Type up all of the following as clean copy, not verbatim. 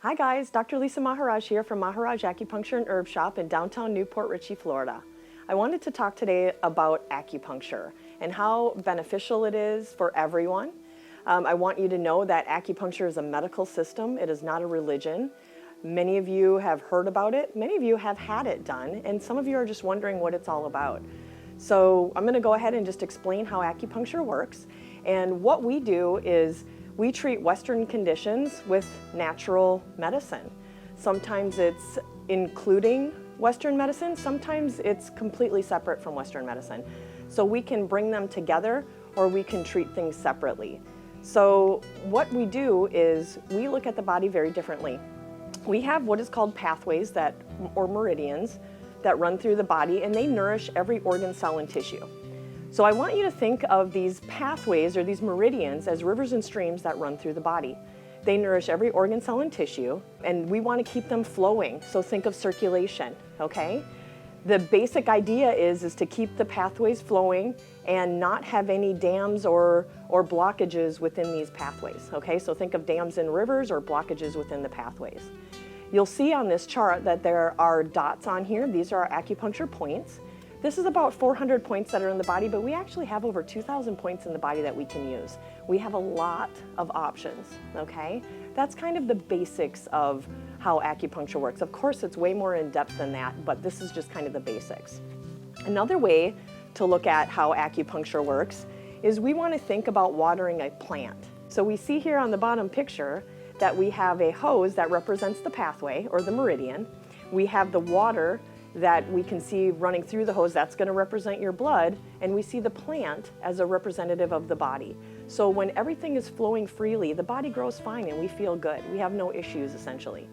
Hi guys, Dr. Lisa Maharaj here from Maharaj Acupuncture and Herb Shop in downtown Newport Richey, Florida. I wanted to talk today about acupuncture and how beneficial it is for everyone. I want you to know that acupuncture is a medical system. It is not a religion. Many of you have heard about it. Many of you have had it done, and some of you are just wondering what it's all about. So I'm going to go ahead and just explain how acupuncture works. And what we do is we treat Western conditions with natural medicine. Sometimes it's including Western medicine, sometimes it's completely separate from Western medicine. So we can bring them together or we can treat things separately. So what we do is we look at the body very differently. We have what is called pathways or meridians that run through the body, and they nourish every organ, cell, and tissue. So I want you to think of these pathways or these meridians as rivers and streams that run through the body. They nourish every organ, cell, and tissue, and we want to keep them flowing. So think of circulation, okay? The basic idea is to keep the pathways flowing and not have any dams or blockages within these pathways, okay? So think of dams in rivers or blockages within the pathways. You'll see on this chart that there are dots on here. These are our acupuncture points. This is about 400 points that are in the body, but we actually have over 2,000 points in the body that we can use. We have a lot of options, okay? That's kind of the basics of how acupuncture works. Of course, it's way more in depth than that, but this is just kind of the basics. Another way to look at how acupuncture works is we want to think about watering a plant. So we see here on the bottom picture that we have a hose that represents the pathway or the meridian. We have the water that we can see running through the hose, that's going to represent your blood, and we see the plant as a representative of the body. So when everything is flowing freely, the body grows fine and we feel good. We have no issues essentially.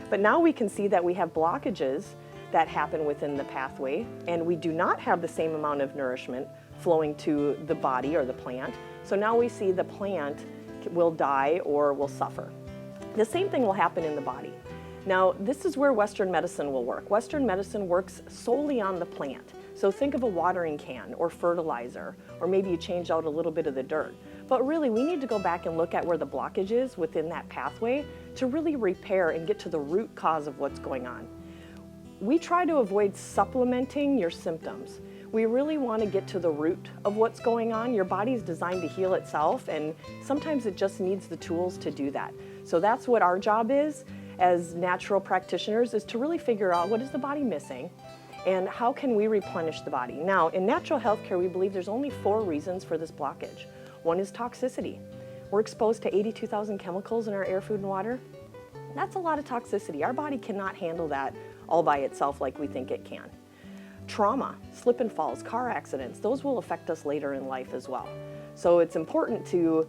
But now we can see that we have blockages that happen within the pathway, and we do not have the same amount of nourishment flowing to the body or the plant. So now we see the plant will die or will suffer. The same thing will happen in the body. Now, this is where Western medicine will work. Western medicine works solely on the plant. So think of a watering can or fertilizer, or maybe you change out a little bit of the dirt. But really, we need to go back and look at where the blockage is within that pathway to really repair and get to the root cause of what's going on. We try to avoid supplementing your symptoms. We really want to get to the root of what's going on. Your body is designed to heal itself, and sometimes it just needs the tools to do that. So that's what our job is as natural practitioners, is to really figure out what is the body missing and how can we replenish the body. Now, in natural healthcare, we believe there's only 4 reasons for this blockage. One is toxicity. We're exposed to 82,000 chemicals in our air, food, and water. That's a lot of toxicity. Our body cannot handle that all by itself like we think it can. Trauma, slip and falls, car accidents, those will affect us later in life as well. So it's important to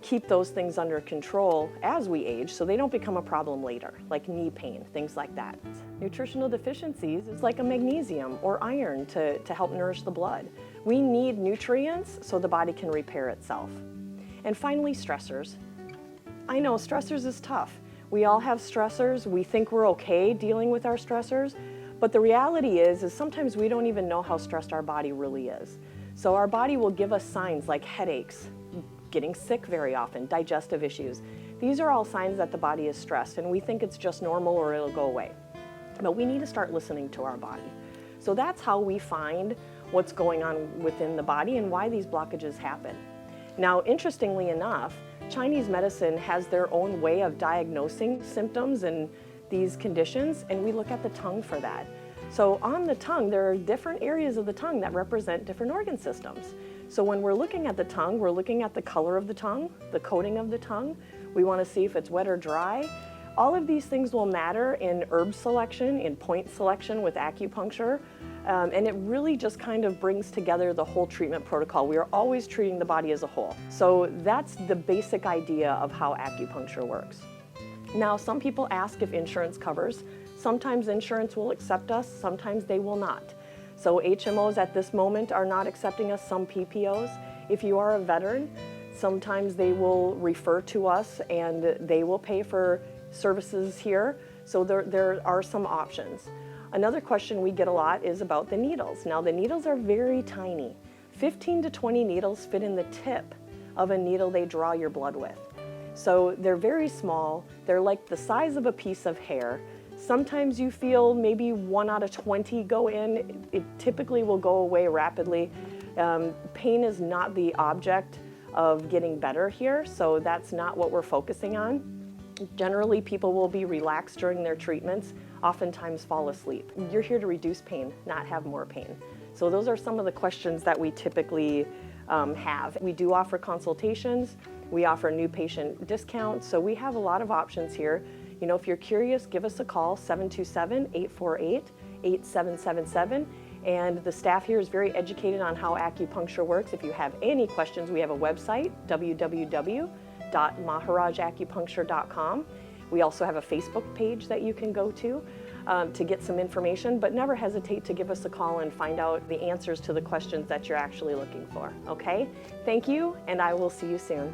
keep those things under control as we age so they don't become a problem later, like knee pain, things like that. Nutritional deficiencies is like a magnesium or iron to help nourish the blood. We need nutrients so the body can repair itself. And finally, stressors. I know stressors is tough. We all have stressors. We think we're okay dealing with our stressors, but the reality is sometimes we don't even know how stressed our body really is. So our body will give us signs like headaches, getting sick very often, digestive issues. These are all signs that the body is stressed, and we think it's just normal or it'll go away. But we need to start listening to our body. So that's how we find what's going on within the body and why these blockages happen. Now, interestingly enough, Chinese medicine has their own way of diagnosing symptoms and these conditions, and we look at the tongue for that. So on the tongue, there are different areas of the tongue that represent different organ systems. So when we're looking at the tongue, we're looking at the color of the tongue, the coating of the tongue. We want to see if it's wet or dry. All of these things will matter in herb selection, in point selection with acupuncture, and it really just kind of brings together the whole treatment protocol. We are always treating the body as a whole. So that's the basic idea of how acupuncture works. Now, some people ask if insurance covers. Sometimes insurance will accept us, sometimes they will not. So HMOs at this moment are not accepting us, some PPOs. If you are a veteran, sometimes they will refer to us and they will pay for services here. So there are some options. Another question we get a lot is about the needles. Now the needles are very tiny. 15 to 20 needles fit in the tip of a needle they draw your blood with. So they're very small. They're like the size of a piece of hair. Sometimes you feel maybe 1 out of 20 go in. It typically will go away rapidly. Pain is not the object of getting better here, so that's not what we're focusing on. Generally, people will be relaxed during their treatments, oftentimes fall asleep. You're here to reduce pain, not have more pain. So those are some of the questions that we typically have. We do offer consultations. We offer new patient discounts, so we have a lot of options here. You know, if you're curious, give us a call, 727-848-8777. And the staff here is very educated on how acupuncture works. If you have any questions, we have a website, www.maharajacupuncture.com. We also have a Facebook page that you can go to get some information, but never hesitate to give us a call and find out the answers to the questions that you're actually looking for, okay? Thank you, and I will see you soon.